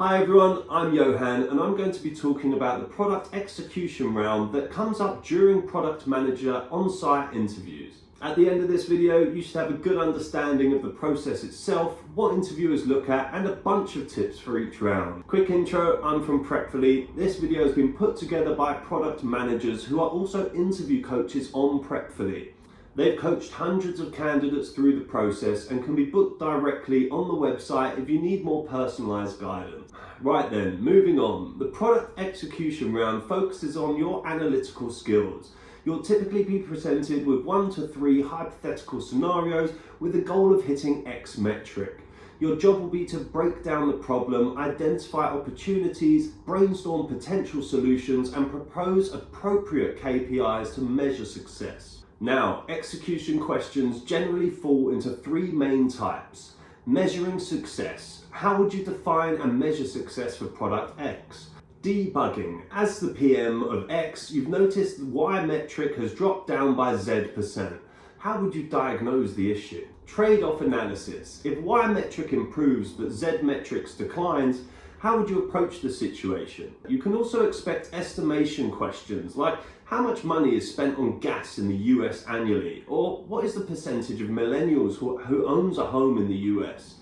Hi everyone, I'm Johan and I'm going to be talking about the product execution round that comes up during product manager on-site interviews. At the end of this video, you should have a good understanding of the process itself, what interviewers look at, and a bunch of tips for each round. Quick intro, I'm from Prepfully. This video has been put together by product managers who are also interview coaches on Prepfully. They've coached hundreds of candidates through the process and can be booked directly on the website if you need more personalised guidance. Right then, moving on. The product execution round focuses on your analytical skills. You'll typically be presented with 1 to 3 hypothetical scenarios with the goal of hitting X metric. Your job will be to break down the problem, identify opportunities, brainstorm potential solutions, and propose appropriate KPIs to measure success. Now, execution questions generally fall into 3 main types. Measuring success. How would you define and measure success for product X? Debugging. As the PM of X, you've noticed the Y metric has dropped down by Z%. How would you diagnose the issue? Trade-off analysis. If Y metric improves but Z metrics declines, how would you approach the situation? You can also expect estimation questions like how much money is spent on gas in the US annually, or what is the percentage of millennials who owns a home in the US?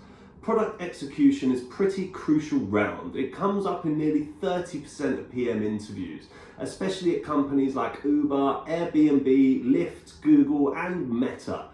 Product execution is pretty crucial round. It comes up in nearly 30% of PM interviews, especially at companies like Uber, Airbnb, Lyft, Google, and Meta.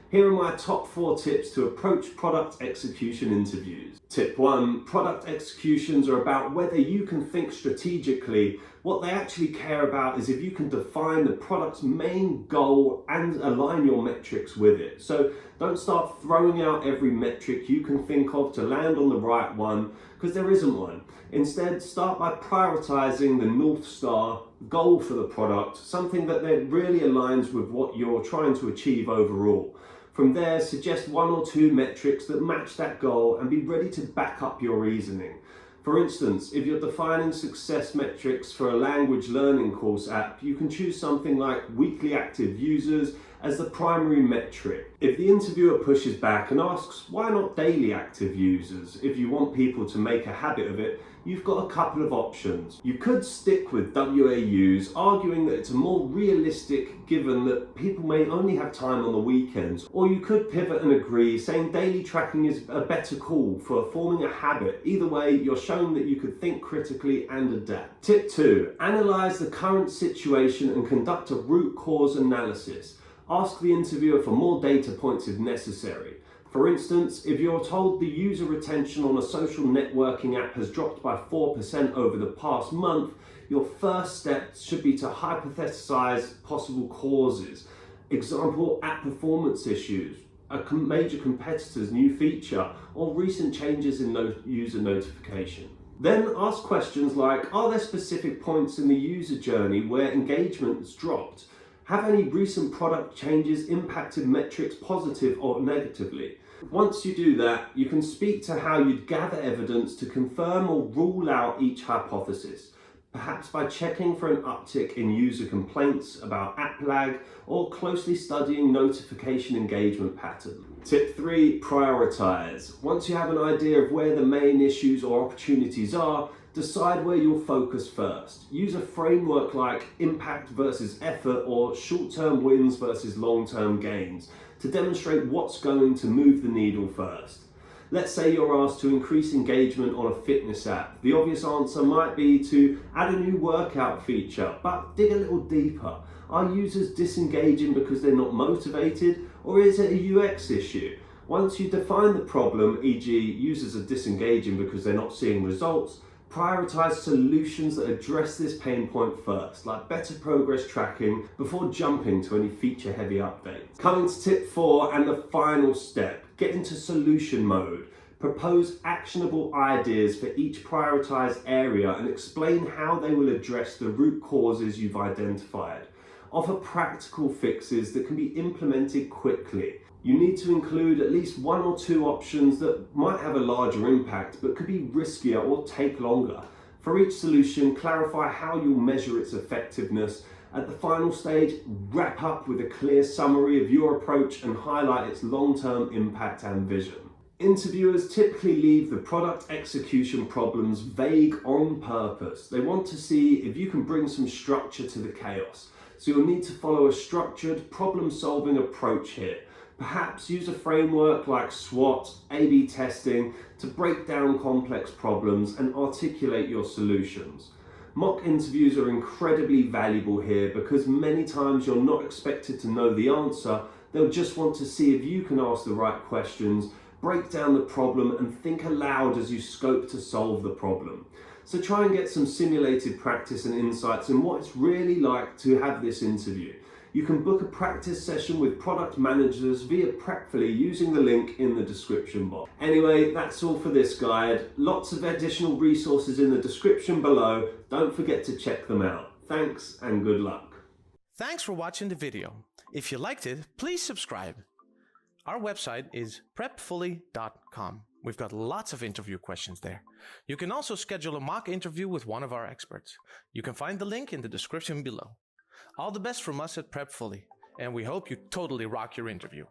Here are my top 4 tips to approach product execution interviews. Tip 1, product executions are about whether you can think strategically. What they actually care about is if you can define the product's main goal and align your metrics with it. So don't start throwing out every metric you can think of to land on the right one, because there isn't one. Instead, start by prioritizing the North Star goal for the product, something that really aligns with what you're trying to achieve overall. From there, suggest 1 or 2 metrics that match that goal and be ready to back up your reasoning. For instance, if you're defining success metrics for a language learning course app, you can choose something like weekly active users as the primary metric. If the interviewer pushes back and asks, why not daily active users? If you want people to make a habit of it, you've got a couple of options. You could stick with WAUs, arguing that it's more realistic given that people may only have time on the weekends, or you could pivot and agree, saying daily tracking is a better call for forming a habit. Either way, you're showing that you could think critically and adapt. Tip 2, analyze the current situation and conduct a root cause analysis. Ask the interviewer for more data points if necessary. For instance, if you're told the user retention on a social networking app has dropped by 4% over the past month, your first step should be to hypothesize possible causes. Example, app performance issues, a major competitor's new feature, or recent changes in user notification. Then ask questions like, are there specific points in the user journey where engagement has dropped? Have any recent product changes impacted metrics positive or negatively? Once you do that, you can speak to how you'd gather evidence to confirm or rule out each hypothesis, perhaps by checking for an uptick in user complaints about app lag or closely studying notification engagement patterns. Tip 3, prioritize. Once you have an idea of where the main issues or opportunities are, decide where you'll focus first. Use a framework like impact versus effort or short-term wins versus long-term gains to demonstrate what's going to move the needle first. Let's say you're asked to increase engagement on a fitness app. The obvious answer might be to add a new workout feature, but dig a little deeper. Are users disengaging because they're not motivated, or is it a UX issue? Once you define the problem, e.g. users are disengaging because they're not seeing results, prioritize solutions that address this pain point first, like better progress tracking, before jumping to any feature-heavy updates. Coming to tip 4 and the final step, get into solution mode. Propose actionable ideas for each prioritized area and explain how they will address the root causes you've identified. Offer practical fixes that can be implemented quickly. You need to include at least 1 or 2 options that might have a larger impact but could be riskier or take longer. For each solution, clarify how you'll measure its effectiveness. At the final stage, wrap up with a clear summary of your approach and highlight its long-term impact and vision. Interviewers typically leave the product execution problems vague on purpose. They want to see if you can bring some structure to the chaos. So you'll need to follow a structured problem-solving approach here. Perhaps use a framework like SWOT, A/B testing to break down complex problems and articulate your solutions. Mock interviews are incredibly valuable here because many times you're not expected to know the answer. They'll just want to see if you can ask the right questions, break down the problem and think aloud as you scope to solve the problem. So try and get some simulated practice and insights in what it's really like to have this interview. You can book a practice session with product managers via Prepfully using the link in the description box. Anyway, that's all for this guide. Lots of additional resources in the description below. Don't forget to check them out. Thanks and good luck. Thanks for watching the video. If you liked it, please subscribe. Our website is prepfully.com. We've got lots of interview questions there. You can also schedule a mock interview with one of our experts. You can find the link in the description below. All the best from us at Prepfully, and we hope you totally rock your interview.